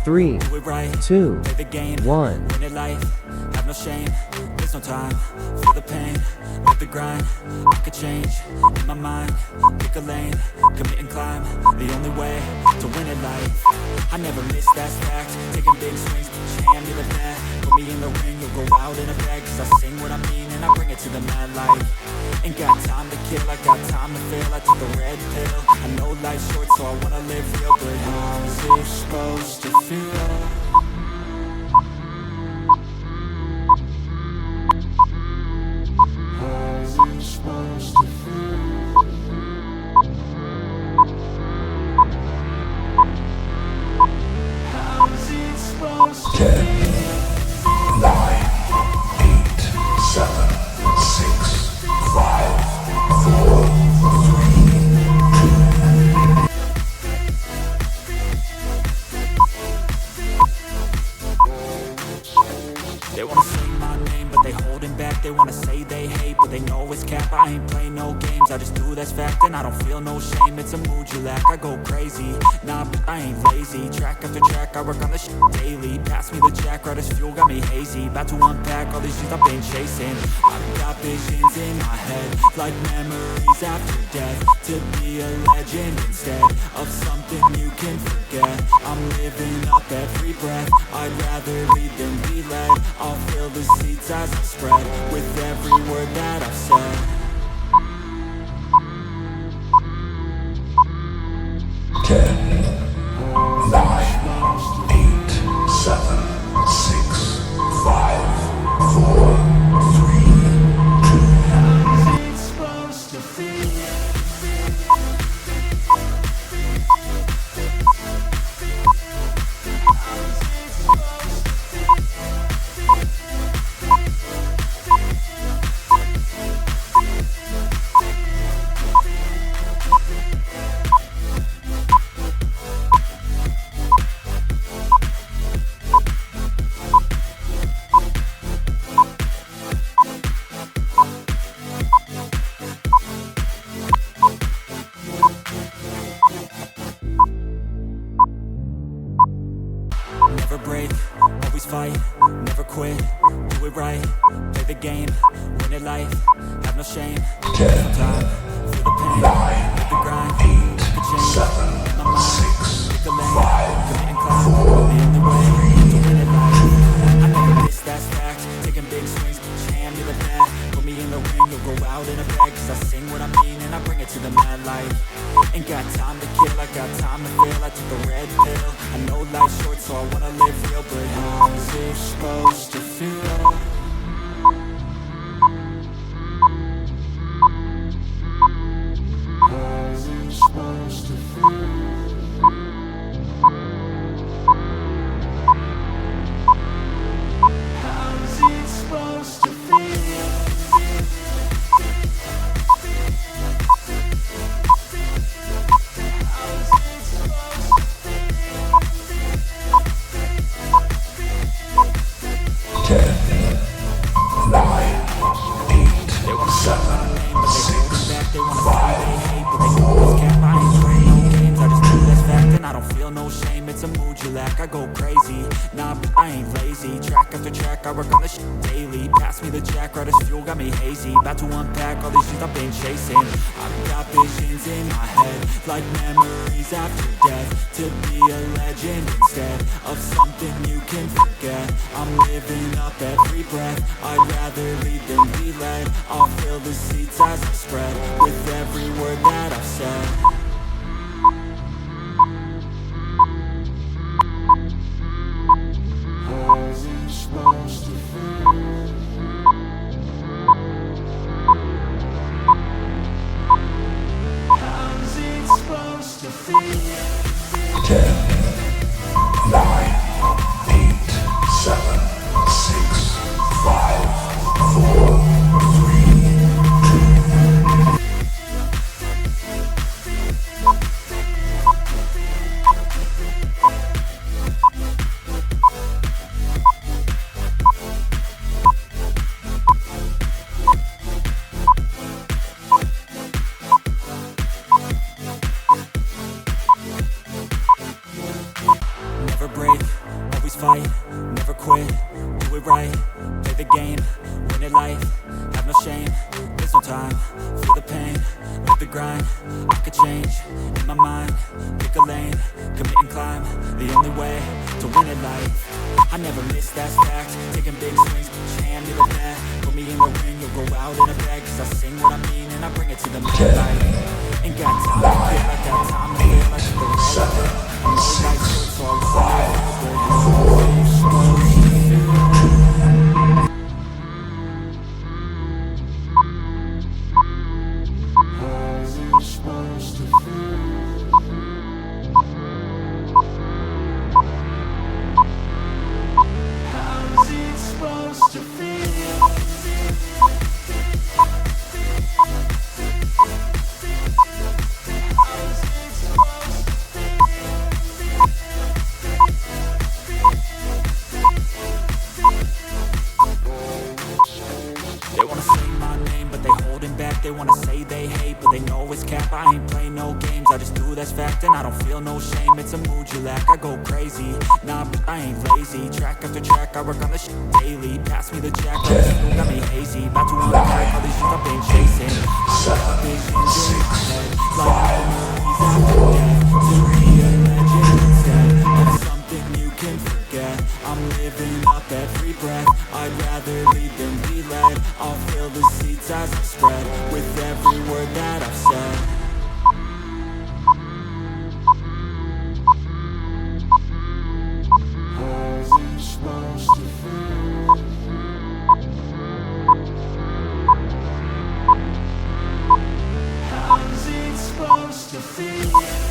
3, Do it right, 2, play the game, 1. win it life, have no shame, there's no time, feel the pain, live the grind, I could change, in my mind, pick a lane, commit and climb, the only way to win it life, I never miss, that's fact, taking big swings, put your hand to the bat, put me in the ring, you'll go out in a bag, cause I sing what I mean and I bring it to the mad light, ain't got time to kill, I got time to feel, I took the red pill, I know life's short so I wanna live real, but how's it supposed to feel? How's it supposed to feel? How's it supposed to 10, 9, 8, 7, 6, 5, 4, 3. They wanna say my name, but they holding back. They wanna say they hate, but they know it's cap. I ain't play no games, I just do that's fact. And I don't feel no shame, it's a mood you lack. I go crazy, nah, but I ain't lazy. Track after track, I work on this shit daily. Pass me the jack, right as fuel, got me hazy. About to unpack all these shit I've been chasing. I've got visions in my head, like memories after death. To be a legend instead of something you can forget. I'm living up every breath, I'd rather lead than be led. I'll fill the seats as I spread, with every word that I've said. 10, 9, 8, 7, 6, 5, 4, 3, 2. How's it supposed to feel? Never break, always fight, never quit, do it right, play the game, win it life, have no shame, 10, no time, feel the pain, 9, live the grind, 8, I could change, 7, my mind, 6, pick a lane, 5, commit and climb, 4, the only way to win it life, I never miss, that's fact, taking big swings, put your hand to the bat, put me in the ring, you'll go out in a bag, cause I sing what I mean and I bring it to the mad light, ain't got time to kill, I got time to feel, I took the red pill, I know life's short so I wanna live real, but how's it supposed to feel? How's it supposed to feel? How's it supposed to feel? It's a mood you lack, I go crazy, nah, but I ain't lazy. Track after track, I work on this shit daily. Pass me the jack, right as fuel, got me hazy. About to unpack all these shit I've been chasing. I've got visions in my head, like memories after death. To be a legend instead of something you can forget. I'm living up every breath, I'd rather lead than be led. I'll fill the seats as I spread, with every word that I've said. How's it supposed to feel? How's it supposed to feel? 10, 9, 8, 7, 6, 5, 4, 3, 2. Never break, always fight, never quit, do it right, play the game, win it life, have no shame, there's no time, feel the pain, live the grind, I could change, in my mind, pick a lane, commit and climb, the only way to win at life. I never miss, that's fact, taking big swings, put your hand to the bat, put me in the ring, you'll go out in a bag, cause I sing what I mean and I bring it to the man light. Ain't got time to feel like that time to feel like the road. 7, 6, 5, They wanna say my name, but they holding back. They wanna say they hate, but they know it's cap. I ain't play no games, I just do that's fact. And I don't feel no shame, it's a mood you lack. I go crazy, nah, but I ain't lazy. Track after track, I work on this shit daily. Pass me the jack, like this fool got me hazy. About to unpack all these shit I've been chasing. 7, 6, 5, 4, 3, something you can forget. I'm living up every breath. I'd rather lead than be led. I'll fill the seats as I spread with every word that I've said. How's it supposed to feel? How's it supposed to feel?